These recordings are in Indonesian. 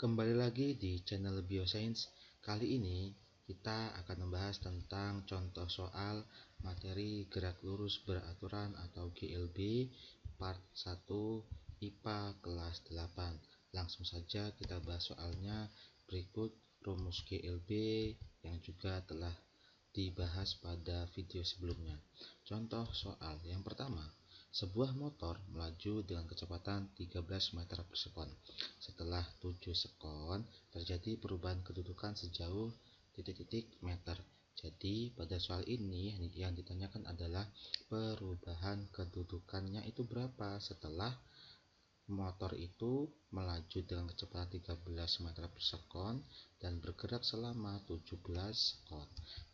Kembali lagi di channel Biosains. Kali ini kita akan membahas tentang contoh soal materi gerak lurus beraturan atau GLB part 1 IPA kelas 8. Langsung saja kita bahas soalnya. Berikut rumus GLB yang juga telah dibahas pada video sebelumnya. Contoh soal yang pertama. Sebuah motor melaju dengan kecepatan 13 meter per sekon. Setelah 7 sekon, terjadi perubahan kedudukan sejauh titik-titik meter. Jadi, pada soal ini yang ditanyakan adalah perubahan kedudukannya itu berapa setelah motor itu melaju dengan kecepatan 13 meter per sekon dan bergerak selama 17 sekon.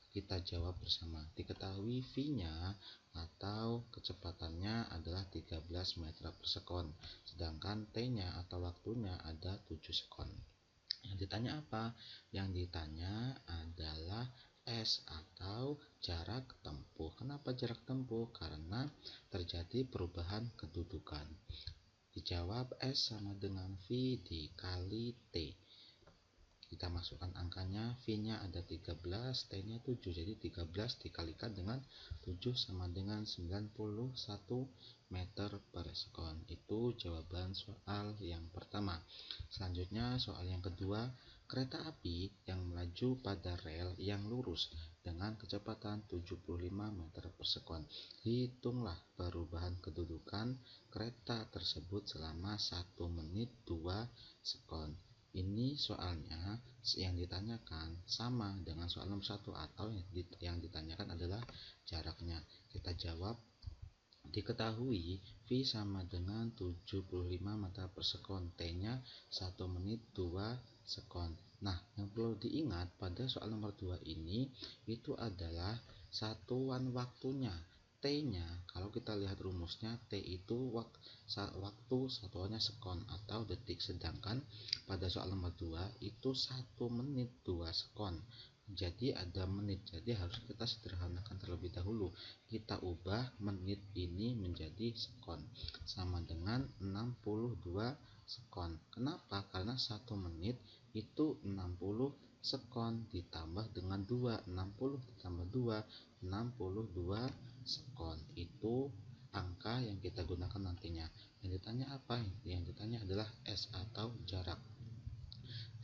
Kita jawab bersama. Diketahui V-nya atau kecepatannya adalah 13 meter per sekon, sedangkan T-nya atau waktunya ada 7 sekon. Yang ditanya apa? Yang ditanya adalah S atau jarak tempuh. Kenapa jarak tempuh? Karena terjadi perubahan kedudukan. Dijawab S sama dengan V dikali T. Kita masukkan angkanya, V-nya ada 13, T-nya 7. Jadi 13 dikalikan dengan 7 sama dengan 91 meter per sekon. Itu jawaban soal yang pertama. Selanjutnya soal yang kedua. Kereta api yang melaju pada rel yang lurus dengan kecepatan 75 meter per sekon. Hitunglah perubahan kedudukan kereta tersebut selama 1 menit 2 sekon. Ini soalnya yang ditanyakan sama dengan soal nomor 1 atau yang ditanyakan adalah jaraknya. Kita jawab. Diketahui V sama dengan 75 meter per sekon, T-nya 1 menit 2 sekon. Nah, yang perlu diingat pada soal nomor 2 ini itu adalah satuan waktunya. T-nya, kalau kita lihat rumusnya, T itu waktu satuannya sekon atau detik, sedangkan pada soal nomor 2 itu 1 menit 2 sekon. Jadi ada menit, jadi harus kita sederhanakan terlebih dahulu. Kita ubah menit ini menjadi sekon, sama dengan 62 sekon. Kenapa? Karena 1 menit itu 60 sekon ditambah dengan 2, 60 ditambah 2, 62 sekon. Itu angka yang kita gunakan nantinya. Yang ditanya apa? Yang ditanya adalah S atau jarak.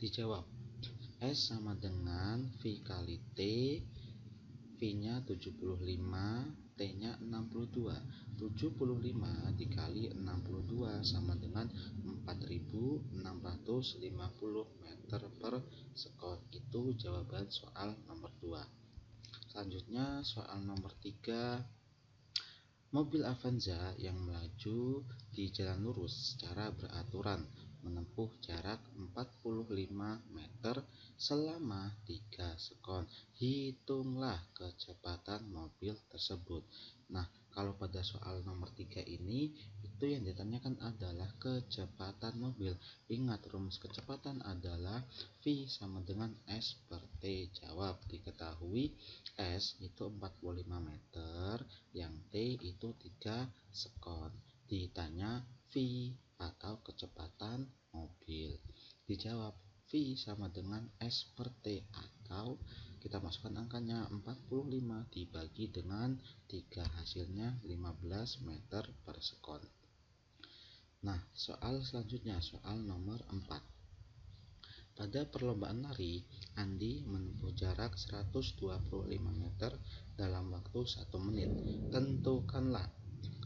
Dijawab. S sama dengan V kali T. V-nya 75, T-nya 62. 75 dikali 62 sama dengan 4650 meter per sekon. Itu jawaban soal nomor 2. Selanjutnya soal nomor 3. Mobil Avanza yang melaju di jalan lurus secara beraturan menempuh jarak 45 meter selama 3 sekon. Hitunglah kecepatan mobil tersebut. Nah, kalau pada soal nomor 3 ini, itu yang ditanyakan adalah kecepatan mobil. Ingat, rumus kecepatan adalah V sama dengan S per T. Jawab. Diketahui S itu 45 meter, yang T itu 3 sekon. Ditanya V atau kecepatan mobil. Dijawab. V sama dengan S per T, atau kita masukkan angkanya 45 dibagi dengan 3, hasilnya 15 meter per sekon. Nah, soal selanjutnya, soal nomor 4. Pada perlombaan lari, Andi menempuh jarak 125 meter dalam waktu 1 menit. Tentukanlah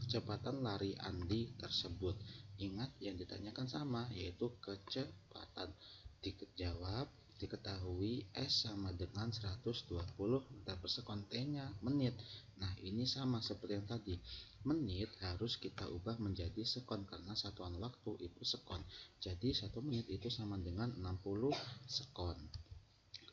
kecepatan lari Andi tersebut. Ingat, yang ditanyakan sama, yaitu kecepatan. Dijawab. Diketahui S sama dengan 120 meter per sekon, T-nya menit. Nah, ini sama seperti yang tadi. Menit harus kita ubah menjadi sekon karena satuan waktu itu sekon. Jadi 1 menit itu sama dengan 60 sekon.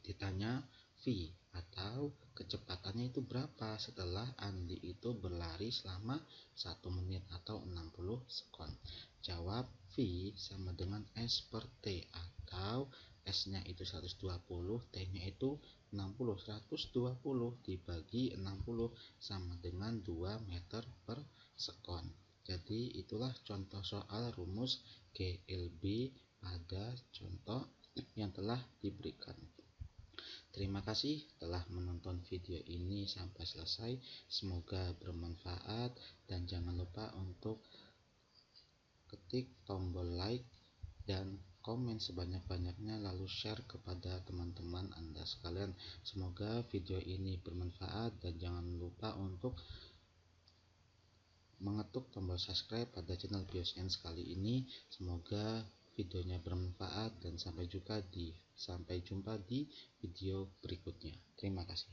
Ditanya V atau kecepatannya itu berapa setelah Andi itu berlari selama 1 menit atau 60 sekon. Jawab. V sama dengan S per T, atau S-nya itu 120, T-nya itu 60. 120 dibagi 60 sama dengan 2 meter per sekon. Jadi itulah contoh soal rumus GLB pada contoh yang telah diberikan. Terima kasih telah menonton video ini sampai selesai. Semoga bermanfaat dan jangan lupa untuk ketik tombol like dan komen sebanyak-banyaknya, lalu share kepada teman-teman Anda sekalian. Semoga video ini bermanfaat dan jangan lupa untuk mengetuk tombol subscribe pada channel Bioscience kali ini. Semoga videonya bermanfaat dan sampai jumpa di video berikutnya. Terima kasih.